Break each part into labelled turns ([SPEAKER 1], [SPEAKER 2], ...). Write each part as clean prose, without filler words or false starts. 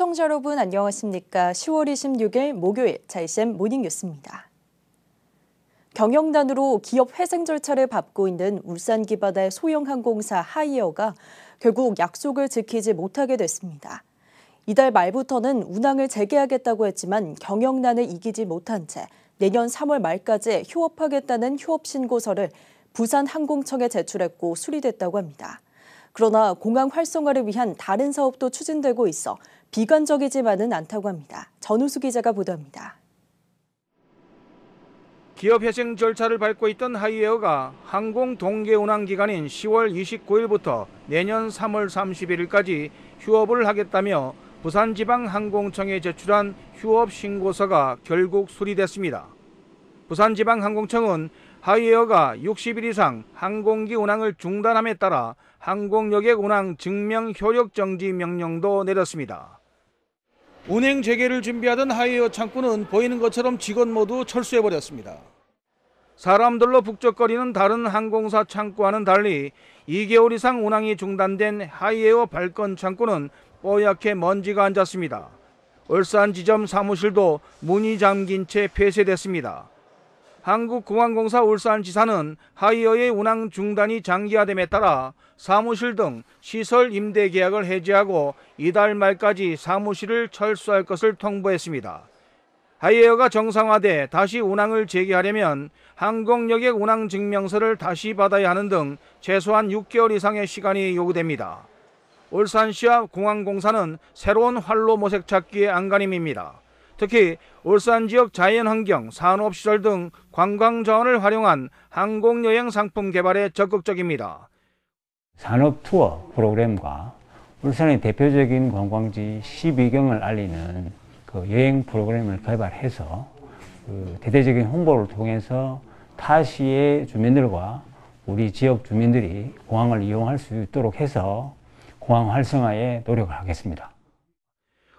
[SPEAKER 1] 시청자 여러분 안녕하십니까? 10월 26일 목요일 자이샘 모닝뉴스입니다. 경영난으로 기업 회생 절차를 밟고 있는 울산 기반의 소형 항공사 하이에어가 결국 약속을 지키지 못하게 됐습니다. 이달 말부터는 운항을 재개하겠다고 했지만 경영난을 이기지 못한 채 내년 3월 말까지 휴업하겠다는 휴업 신고서를 부산항공청에 제출했고 수리됐다고 합니다. 그러나 공항 활성화를 위한 다른 사업도 추진되고 있어 비관적이지만은 않다고 합니다. 전우수 기자가 보도합니다.
[SPEAKER 2] 기업 회생 절차를 밟고 있던 하이에어가 항공 동계 운항 기간인 10월 29일부터 내년 3월 31일까지 휴업을 하겠다며 부산지방항공청에 제출한 휴업 신고서가 결국 수리됐습니다. 부산지방항공청은 하이에어가 60일 이상 항공기 운항을 중단함에 따라 항공여객 운항 증명 효력 정지 명령도 내렸습니다. 운행 재개를 준비하던 하이에어 창구는 보이는 것처럼 직원 모두 철수해버렸습니다. 사람들로 북적거리는 다른 항공사 창구와는 달리 2개월 이상 운항이 중단된 하이에어 발권 창구는 뽀얗게 먼지가 앉았습니다. 울산 지점 사무실도 문이 잠긴 채 폐쇄됐습니다. 한국공항공사 울산지사는 하이에어의 운항 중단이 장기화됨에 따라 사무실 등 시설 임대 계약을 해지하고 이달 말까지 사무실을 철수할 것을 통보했습니다. 하이에어가 정상화돼 다시 운항을 재개하려면 항공여객 운항 증명서를 다시 받아야 하는 등 최소한 6개월 이상의 시간이 요구됩니다. 울산시와 공항공사는 새로운 활로 모색 찾기에 안간힘입니다. 특히 울산 지역 자연환경, 산업시설 등 관광자원을 활용한 항공여행 상품 개발에 적극적입니다.
[SPEAKER 3] 산업 투어 프로그램과 울산의 대표적인 관광지 12경을 알리는 그 여행 프로그램을 개발해서 대대적인 홍보를 통해서 타시의 주민들과 우리 지역 주민들이 공항을 이용할 수 있도록 해서 공항 활성화에 노력을 하겠습니다.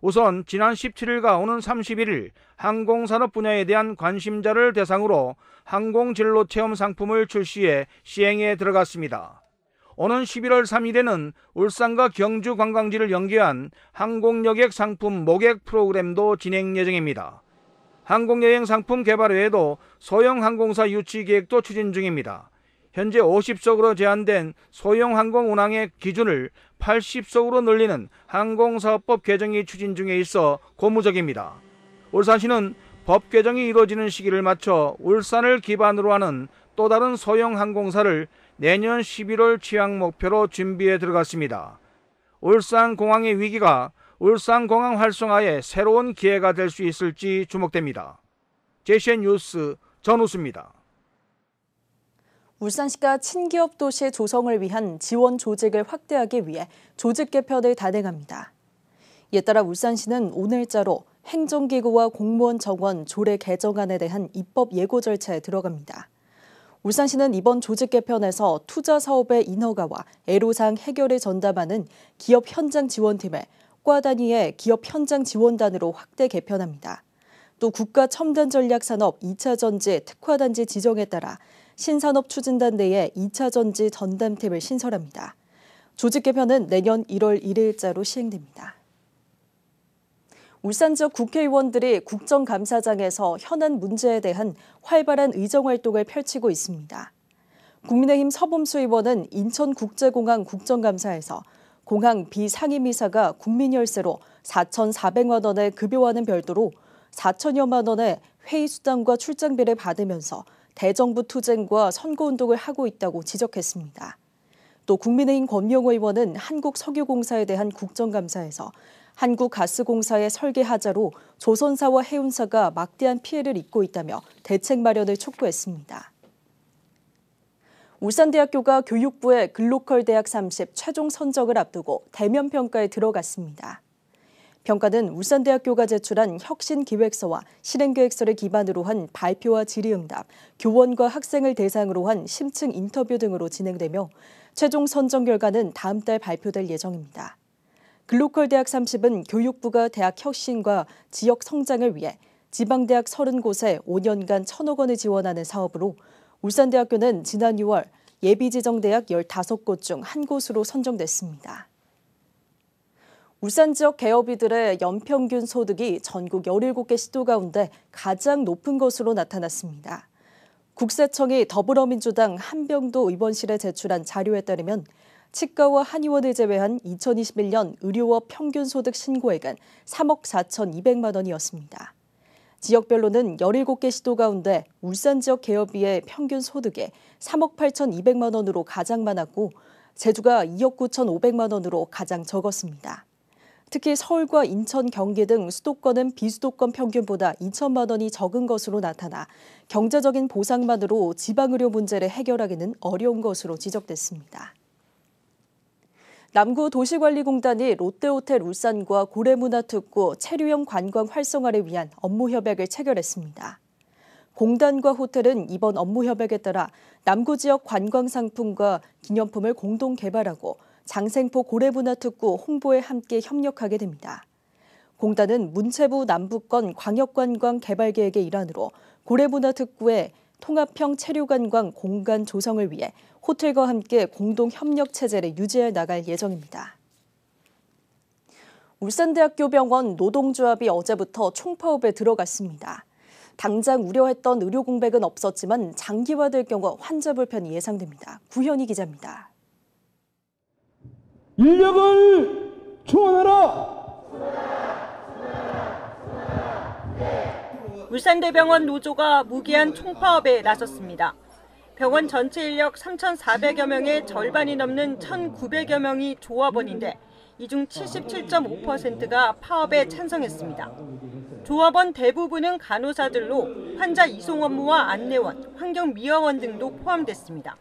[SPEAKER 2] 우선 지난 17일과 오는 31일 항공산업 분야에 대한 관심자를 대상으로 항공진로체험 상품을 출시해 시행에 들어갔습니다. 오는 11월 3일에는 울산과 경주 관광지를 연계한 항공여객 상품 모객 프로그램도 진행 예정입니다. 항공여행 상품 개발 외에도 소형 항공사 유치 계획도 추진 중입니다. 현재 50석으로 제한된 소형 항공 운항의 기준을 80석으로 늘리는 항공사업법 개정이 추진 중에 있어 고무적입니다. 울산시는 법 개정이 이루어지는 시기를 맞춰 울산을 기반으로 하는 또 다른 소형 항공사를 내년 11월 취항 목표로 준비에 들어갔습니다. 울산공항의 위기가 울산공항 활성화에 새로운 기회가 될 수 있을지 주목됩니다. JCN 뉴스 전우수입니다.
[SPEAKER 1] 울산시가 친기업 도시 조성을 위한 지원 조직을 확대하기 위해 조직 개편을 단행합니다. 이에 따라 울산시는 오늘자로 행정기구와 공무원 정원 조례 개정안에 대한 입법 예고 절차에 들어갑니다. 울산시는 이번 조직 개편에서 투자 사업의 인허가와 애로사항 해결을 전담하는 기업 현장 지원팀을 과 단위의 기업 현장 지원단으로 확대 개편합니다. 또 국가첨단전략산업 2차 전지 특화단지 지정에 따라 신산업 추진단 내에 2차 전지 전담팀을 신설합니다. 조직 개편은 내년 1월 1일자로 시행됩니다. 울산 지역 국회의원들이 국정감사장에서 현안 문제에 대한 활발한 의정활동을 펼치고 있습니다. 국민의힘 서범수 의원은 인천국제공항 국정감사에서 공항 비상임이사가 국민열세로 4,400만 원의 급여와는 별도로 4천여만 원의 회의수당과 출장비를 받으면서 대정부 투쟁과 선거운동을 하고 있다고 지적했습니다. 또 국민의힘 권명호 의원은 한국석유공사에 대한 국정감사에서 한국가스공사의 설계 하자로 조선사와 해운사가 막대한 피해를 입고 있다며 대책 마련을 촉구했습니다. 울산대학교가 교육부의 글로컬 대학 30 최종 선정을 앞두고 대면 평가에 들어갔습니다. 평가는 울산대학교가 제출한 혁신기획서와 실행계획서를 기반으로 한 발표와 질의응답, 교원과 학생을 대상으로 한 심층 인터뷰 등으로 진행되며 최종 선정 결과는 다음 달 발표될 예정입니다. 글로컬 대학 30은 교육부가 대학 혁신과 지역 성장을 위해 지방대학 30곳에 5년간 1,000억 원을 지원하는 사업으로 울산대학교는 지난 6월 예비지정대학 15곳 중 한 곳으로 선정됐습니다. 울산 지역 개업이들의 연평균 소득이 전국 17개 시도 가운데 가장 높은 것으로 나타났습니다. 국세청이 더불어민주당 한병도 의원실에 제출한 자료에 따르면 치과와 한의원을 제외한 2021년 의료업 평균 소득 신고액은 3억 4,200만 원이었습니다. 지역별로는 17개 시도 가운데 울산 지역 개업이의 평균 소득이 3억 8,200만 원으로 가장 많았고 제주가 2억 9,500만 원으로 가장 적었습니다. 특히 서울과 인천, 경기 등 수도권은 비수도권 평균보다 2천만 원이 적은 것으로 나타나 경제적인 보상만으로 지방의료 문제를 해결하기는 어려운 것으로 지적됐습니다. 남구도시관리공단이 롯데호텔 울산과 고래문화특구 체류형 관광 활성화를 위한 업무 협약을 체결했습니다. 공단과 호텔은 이번 업무 협약에 따라 남구 지역 관광 상품과 기념품을 공동 개발하고 장생포 고래문화특구 홍보에 함께 협력하게 됩니다. 공단은 문체부 남부권 광역관광 개발계획의 일환으로 고래문화특구의 통합형 체류관광 공간 조성을 위해 호텔과 함께 공동 협력 체제를 유지해 나갈 예정입니다. 울산대학교 병원 노동조합이 어제부터 총파업에 들어갔습니다. 당장 우려했던 의료 공백은 없었지만 장기화될 경우 환자 불편이 예상됩니다. 구현희 기자입니다.
[SPEAKER 4] 인력을 충원하라!
[SPEAKER 5] 울산대병원 노조가 무기한 총파업에 나섰습니다. 병원 전체 인력 3,400여 명의 절반이 넘는 1,900여 명이 조합원인데 이 중 77.5%가 파업에 찬성했습니다. 조합원 대부분은 간호사들로 환자 이송 업무와 안내원, 환경미화원 등도 포함됐습니다.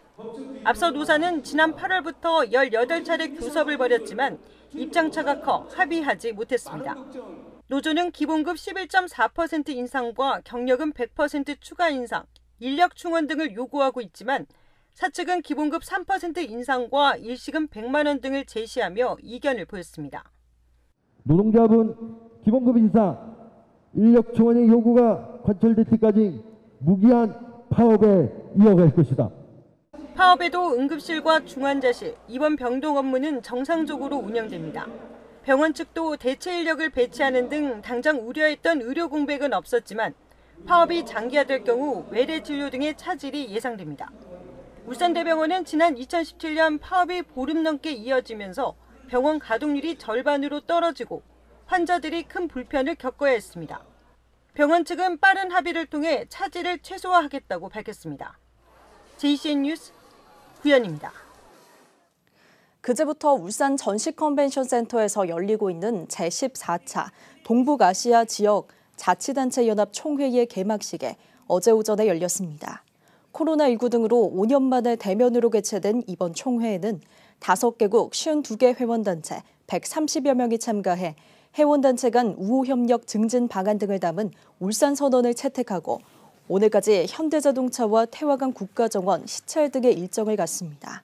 [SPEAKER 5] 앞서 노사는 지난 8월부터 18차례 교섭을 벌였지만 입장차가 커 합의하지 못했습니다. 노조는 기본급 11.4% 인상과 경력금 100% 추가 인상, 인력 충원 등을 요구하고 있지만 사측은 기본급 3% 인상과 일시금 100만 원 등을 제시하며 이견을 보였습니다.
[SPEAKER 4] 노동조합은 기본급 인상, 인력 충원의 요구가 관철될 때까지 무기한 파업에 이어갈 것이다.
[SPEAKER 5] 파업에도 응급실과 중환자실, 입원 병동 업무는 정상적으로 운영됩니다. 병원 측도 대체 인력을 배치하는 등 당장 우려했던 의료 공백은 없었지만 파업이 장기화될 경우 외래 진료 등의 차질이 예상됩니다. 울산대병원은 지난 2017년 파업이 보름 넘게 이어지면서 병원 가동률이 절반으로 떨어지고 환자들이 큰 불편을 겪어야 했습니다. 병원 측은 빠른 합의를 통해 차질을 최소화하겠다고 밝혔습니다. JCN 뉴스 구현입니다.
[SPEAKER 1] 그제부터 울산 전시컨벤션센터에서 열리고 있는 제14차 동북아시아 지역 자치단체 연합 총회의 개막식에 어제 오전에 열렸습니다. 코로나19 등으로 5년 만에 대면으로 개최된 이번 총회에는 5개국 52개 회원단체 130여 명이 참가해 회원단체 간 우호협력 증진 방안 등을 담은 울산선언을 채택하고 오늘까지 현대자동차와 태화강 국가정원, 시찰 등의 일정을 갖습니다.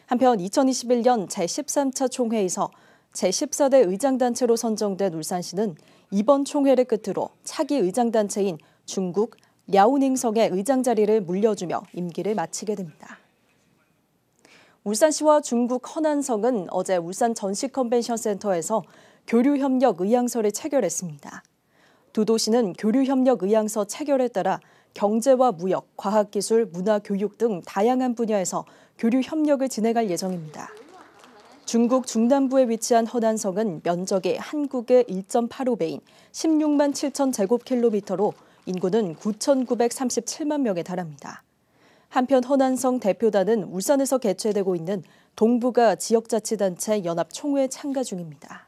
[SPEAKER 1] 한편 2021년 제13차 총회에서 제14대 의장단체로 선정된 울산시는 이번 총회를 끝으로 차기 의장단체인 중국 랴오닝성의 의장 자리를 물려주며 임기를 마치게 됩니다. 울산시와 중국 허난성은 어제 울산 전시컨벤션센터에서 교류협력 의향서를 체결했습니다. 두 도시는 교류협력 의향서 체결에 따라 경제와 무역, 과학기술, 문화교육 등 다양한 분야에서 교류협력을 진행할 예정입니다. 중국 중남부에 위치한 허난성은 면적이 한국의 1.85배인 16만 7천 제곱킬로미터로 인구는 9,937만 명에 달합니다. 한편 허난성 대표단은 울산에서 개최되고 있는 동북아 지역자치단체 연합총회에 참가 중입니다.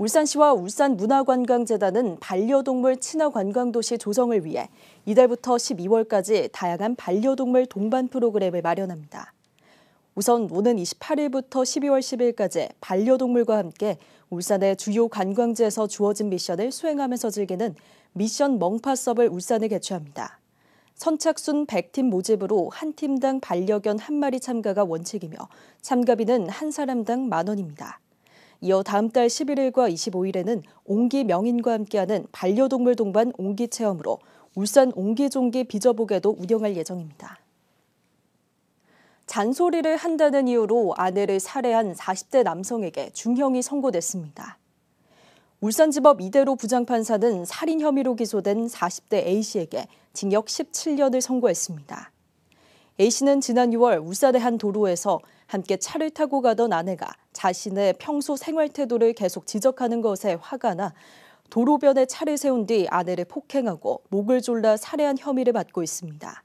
[SPEAKER 1] 울산시와 울산문화관광재단은 반려동물 친화관광도시 조성을 위해 이달부터 12월까지 다양한 반려동물 동반 프로그램을 마련합니다. 우선 오는 28일부터 12월 10일까지 반려동물과 함께 울산의 주요 관광지에서 주어진 미션을 수행하면서 즐기는 미션 멍파섭을 울산에 개최합니다. 선착순 100팀 모집으로 한 팀당 반려견 1마리 참가가 원칙이며 참가비는 한 사람당 만 원입니다. 이어 다음 달 11일과 25일에는 옹기 명인과 함께하는 반려동물 동반 옹기 체험으로 울산 옹기종기 비저복에도 운영할 예정입니다. 잔소리를 한다는 이유로 아내를 살해한 40대 남성에게 중형이 선고됐습니다. 울산지법 이대로 부장판사는 살인 혐의로 기소된 40대 A씨에게 징역 17년을 선고했습니다. A씨는 지난 6월 울산의 한 도로에서 함께 차를 타고 가던 아내가 자신의 평소 생활 태도를 계속 지적하는 것에 화가 나 도로변에 차를 세운 뒤 아내를 폭행하고 목을 졸라 살해한 혐의를 받고 있습니다.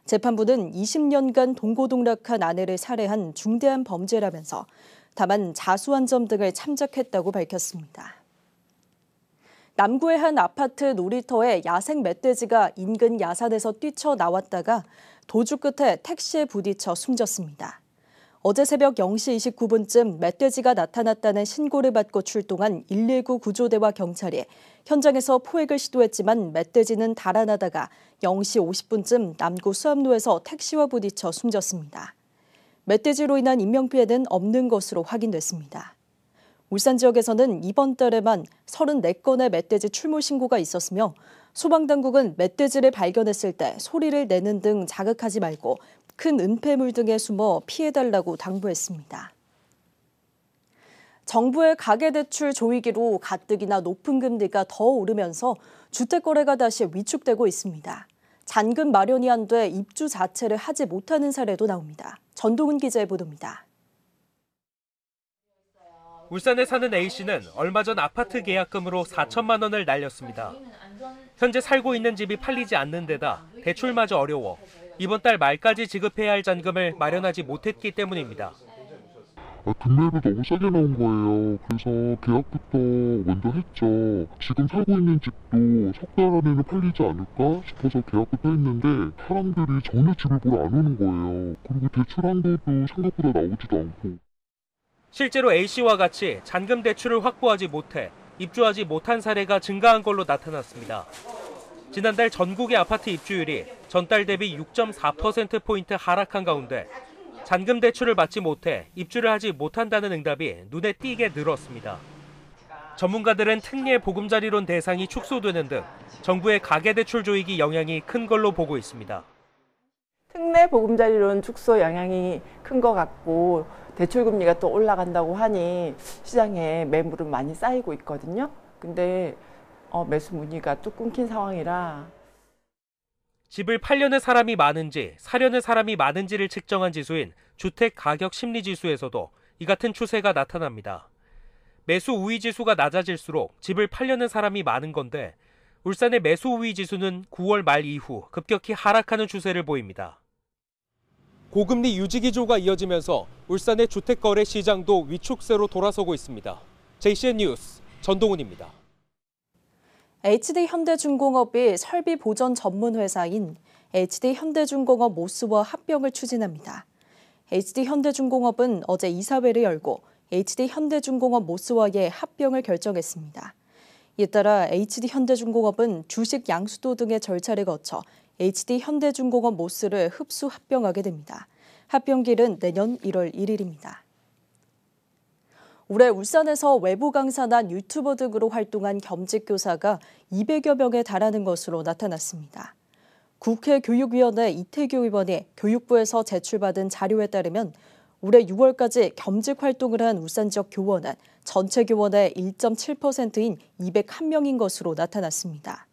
[SPEAKER 1] 재판부는 20년간 동고동락한 아내를 살해한 중대한 범죄라면서 다만 자수한 점 등을 참작했다고 밝혔습니다. 남구의 한 아파트 놀이터에 야생 멧돼지가 인근 야산에서 뛰쳐나왔다가 도주 끝에 택시에 부딪혀 숨졌습니다. 어제 새벽 0시 29분쯤 멧돼지가 나타났다는 신고를 받고 출동한 119 구조대와 경찰이 현장에서 포획을 시도했지만 멧돼지는 달아나다가 0시 50분쯤 남구 수암로에서 택시와 부딪혀 숨졌습니다. 멧돼지로 인한 인명피해는 없는 것으로 확인됐습니다. 울산 지역에서는 이번 달에만 34건의 멧돼지 출몰 신고가 있었으며 소방당국은 멧돼지를 발견했을 때 소리를 내는 등 자극하지 말고 큰 은폐물 등에 숨어 피해달라고 당부했습니다. 정부의 가계대출 조이기로 가뜩이나 높은 금리가 더 오르면서 주택거래가 다시 위축되고 있습니다. 잔금 마련이 안 돼 입주 자체를 하지 못하는 사례도 나옵니다. 전동훈 기자의 보도입니다.
[SPEAKER 6] 울산에 사는 A씨는 얼마 전 아파트 계약금으로 4천만 원을 날렸습니다. 현재 살고 있는 집이 팔리지 않는 데다 대출마저 어려워 이번 달 말까지 지급해야 할 잔금을 마련하지 못했기 때문입니다.
[SPEAKER 7] 금매로 너무 싸게 나온 거예요. 그래서 계약부터 먼저 했죠. 지금 살고 있는 집도 석 달 안에는 팔리지 않을까 싶어서 계약부터 했는데 사람들이 전혀 집을 보러 안 오는 거예요. 그리고 대출한 것도 생각보다 나오지도 않고.
[SPEAKER 6] 실제로 A씨와 같이 잔금 대출을 확보하지 못해 입주하지 못한 사례가 증가한 걸로 나타났습니다. 지난달 전국의 아파트 입주율이 전달 대비 6.4%포인트 하락한 가운데 잔금 대출을 받지 못해 입주를 하지 못한다는 응답이 눈에 띄게 늘었습니다. 전문가들은 특례 보금자리론 대상이 축소되는 등 정부의 가계대출 조이기 영향이 큰 걸로 보고 있습니다.
[SPEAKER 8] 특례 보금자리론 축소 영향이 큰 것 같고 대출금리가 또 올라간다고 하니 시장에 매물은 많이 쌓이고 있거든요. 근데 매수 문의가 또 끊긴 상황이라.
[SPEAKER 6] 집을 팔려는 사람이 많은지 사려는 사람이 많은지를 측정한 지수인 주택가격심리지수에서도 이 같은 추세가 나타납니다. 매수 우위 지수가 낮아질수록 집을 팔려는 사람이 많은 건데 울산의 매수 우위 지수는 9월 말 이후 급격히 하락하는 추세를 보입니다. 고금리 유지 기조가 이어지면서 울산의 주택거래 시장도 위축세로 돌아서고 있습니다. JCN 뉴스 전동훈입니다.
[SPEAKER 1] HD현대중공업이 설비 보전 전문 회사인 HD현대중공업 모스와 합병을 추진합니다. HD현대중공업은 어제 이사회를 열고 HD현대중공업 모스와의 합병을 결정했습니다. 이에 따라 HD현대중공업은 주식 양수도 등의 절차를 거쳐 HD현대중공업 모스를 흡수 합병하게 됩니다. 합병기일은 내년 1월 1일입니다. 올해 울산에서 외부 강사나 유튜버 등으로 활동한 겸직교사가 200여 명에 달하는 것으로 나타났습니다. 국회 교육위원회 이태규 의원이 교육부에서 제출받은 자료에 따르면 올해 6월까지 겸직 활동을 한 울산 지역 교원은 전체 교원의 1.7%인 201명인 것으로 나타났습니다.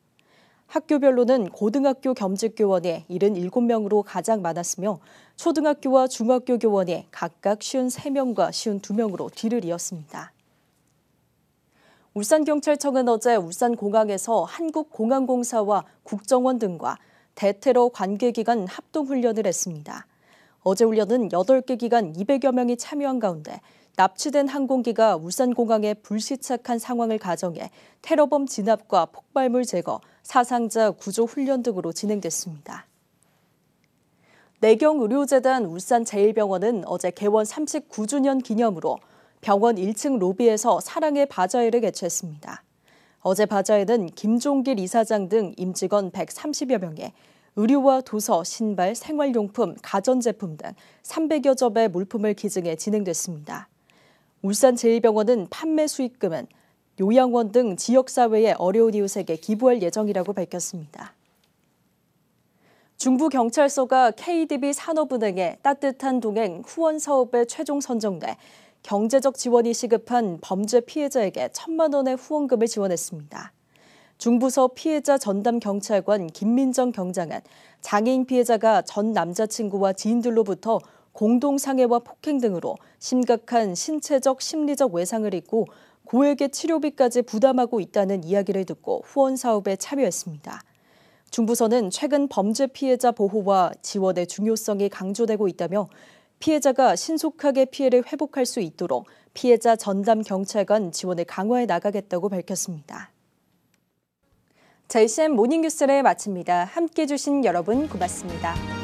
[SPEAKER 1] 학교별로는 고등학교 겸직 교원이 77명으로 가장 많았으며 초등학교와 중학교 교원이 각각 53명과 52명으로 뒤를 이었습니다. 울산경찰청은 어제 울산공항에서 한국공항공사와 국정원 등과 대테러 관계기관 합동훈련을 했습니다. 어제 훈련은 8개 기관 200여 명이 참여한 가운데 납치된 항공기가 울산공항에 불시착한 상황을 가정해 테러범 진압과 폭발물 제거, 사상자 구조 훈련 등으로 진행됐습니다. 내경의료재단 울산제일병원은 어제 개원 39주년 기념으로 병원 1층 로비에서 사랑의 바자회를 개최했습니다. 어제 바자회는 김종길 이사장 등 임직원 130여 명에 의류와 도서, 신발, 생활용품, 가전제품 등 300여 접의 물품을 기증해 진행됐습니다. 울산제일병원은 판매 수익금은 요양원 등 지역사회의 어려운 이웃에게 기부할 예정이라고 밝혔습니다. 중부경찰서가 KDB 산업은행의 따뜻한 동행 후원 사업에 최종 선정돼 경제적 지원이 시급한 범죄 피해자에게 1,000만 원의 후원금을 지원했습니다. 중부서 피해자 전담 경찰관 김민정 경장은 장애인 피해자가 전 남자친구와 지인들로부터 공동상해와 폭행 등으로 심각한 신체적, 심리적 외상을 입고 고액의 치료비까지 부담하고 있다는 이야기를 듣고 후원 사업에 참여했습니다. 중부서는 최근 범죄 피해자 보호와 지원의 중요성이 강조되고 있다며 피해자가 신속하게 피해를 회복할 수 있도록 피해자 전담 경찰관 지원을 강화해 나가겠다고 밝혔습니다. JCN 모닝뉴스를 마칩니다. 함께해 주신 여러분 고맙습니다.